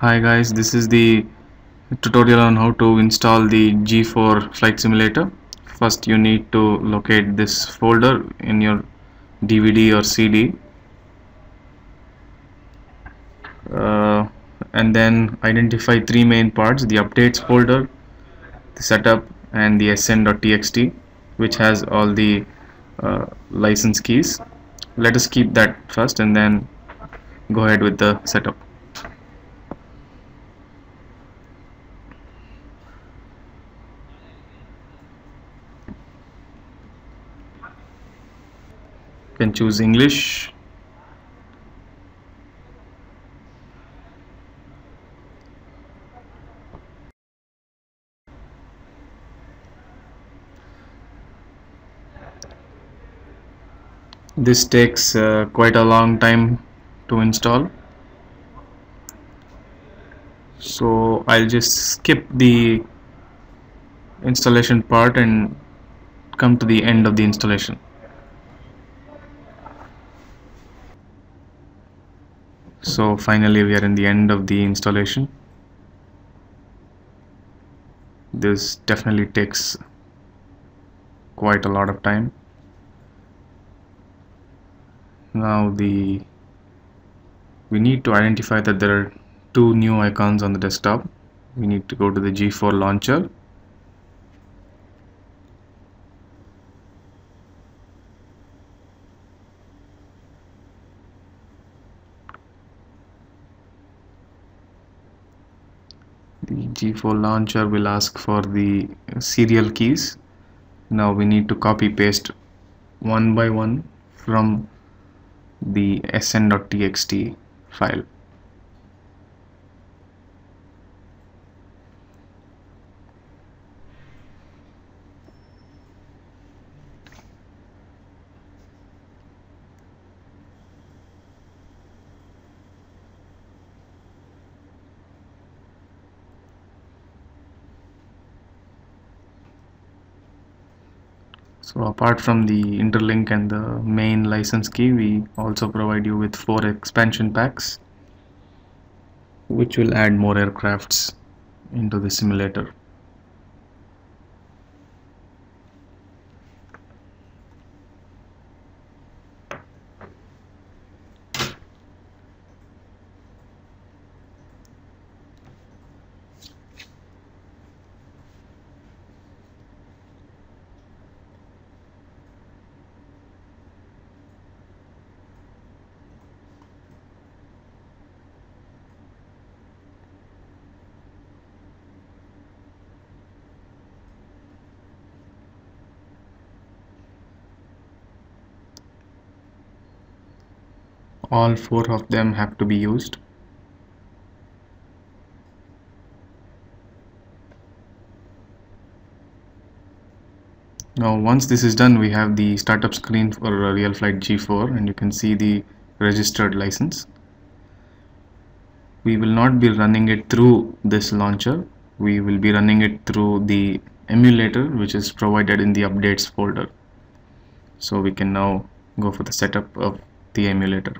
Hi guys, this is the tutorial on how to install the G4 flight simulator. First you need to locate this folder in your DVD or CD, uh, and then identify three main parts: the updates folder, the setup, and the sn.txt, which has all the license keys. Let us keep that first and then go ahead with the setup. You can choose English. This takes quite a long time to install, so I'll just skip the installation part and come to the end of the installation. So finally we are in the end of the installation. This definitely takes quite a lot of time. Now we need to identify that there are two new icons on the desktop. We need to go to the G4 launcher. The G4 launcher will ask for the serial keys. Now we need to copy paste one by one from the sn.txt file. So apart from the interlink and the main license key, we also provide you with 4 expansion packs, which will add more aircrafts into the simulator. All 4 of them have to be used. Now once this is done, we have the startup screen for RealFlight G4, and you can see the registered license. We will not be running it through this launcher. We will be running it through the emulator, which is provided in the updates folder. So we can now go for the setup of the emulator.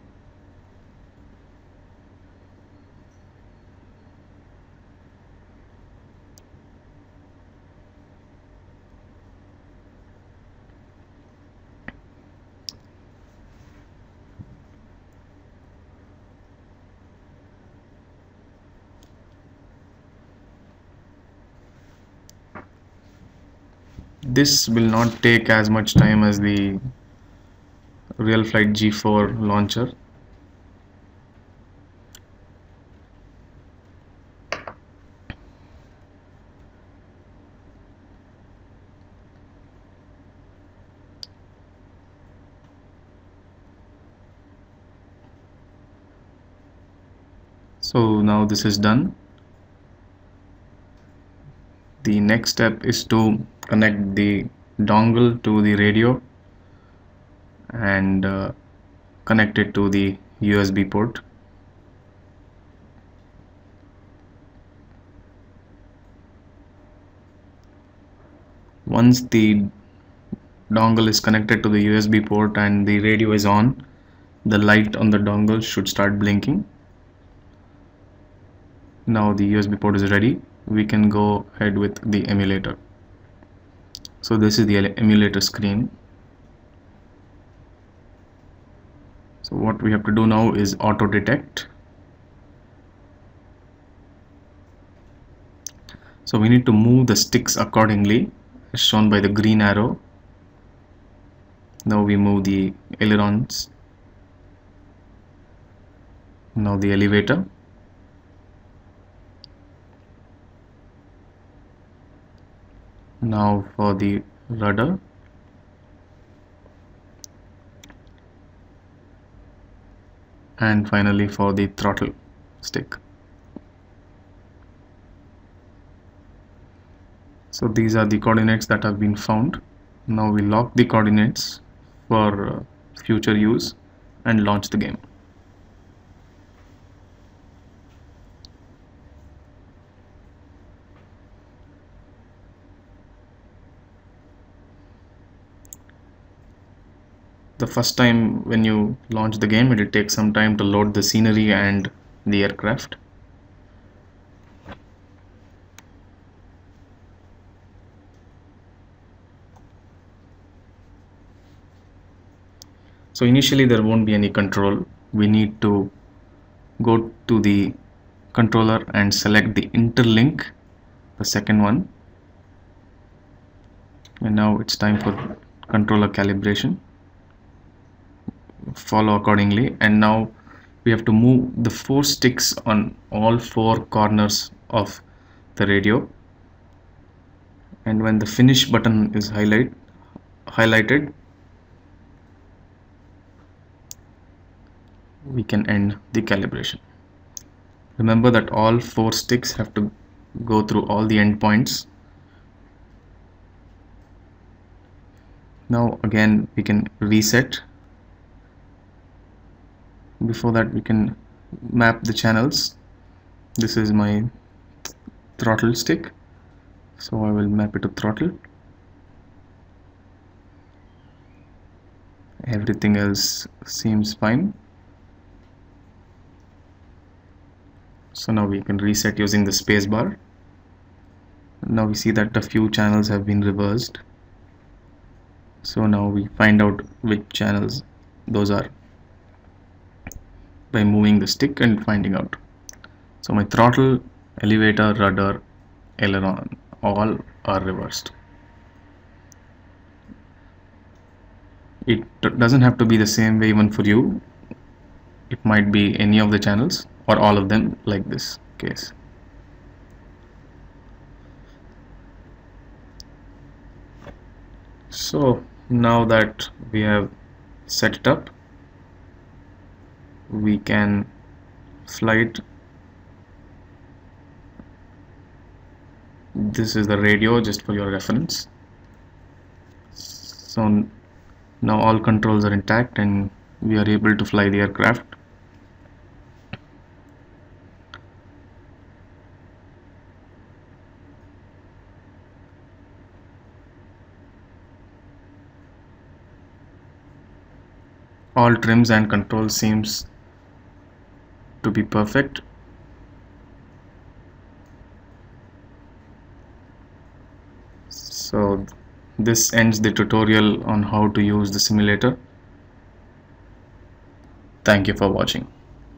This will not take as much time as the RealFlight G4 launcher. So now this is done. The next step is to connect the dongle to the radio and connect it to the USB port. Once the dongle is connected to the USB port and the radio is on, the light on the dongle should start blinking. Now the USB port is ready. We can go ahead with the emulator. So this is the emulator screen. So what we have to do now is auto detect. So we need to move the sticks accordingly, as shown by the green arrow. Now we move the ailerons. Now the elevator. Now for the rudder. And finally for the throttle stick. So these are the coordinates that have been found. Now we lock the coordinates for future use and launch the game. The first time when you launch the game, it will take some time to load the scenery and the aircraft. So initially there won't be any control. We need to go to the controller and select the interlink, the second one. And now it's time for controller calibration. Follow accordingly, and now we have to move the 4 sticks on all 4 corners of the radio, and when the finish button is highlighted, we can end the calibration. Remember that all 4 sticks have to go through all the endpoints. Now again we can reset. Before that we can map the channels. This is my throttle stick, so I will map it to throttle. Everything else seems fine. So now we can reset using the space bar. Now we see that a few channels have been reversed. So now we find out which channels those are by moving the stick and finding out. So my throttle, elevator, rudder, aileron, all are reversed. It doesn't have to be the same way even for you. It might be any of the channels or all of them, like this case. So now that we have set it up, we can fly it. This is the radio, just for your reference. So now all controls are intact and we are able to fly the aircraft. All trims and controls seems to be perfect. So this ends the tutorial on how to use the simulator. Thank you for watching.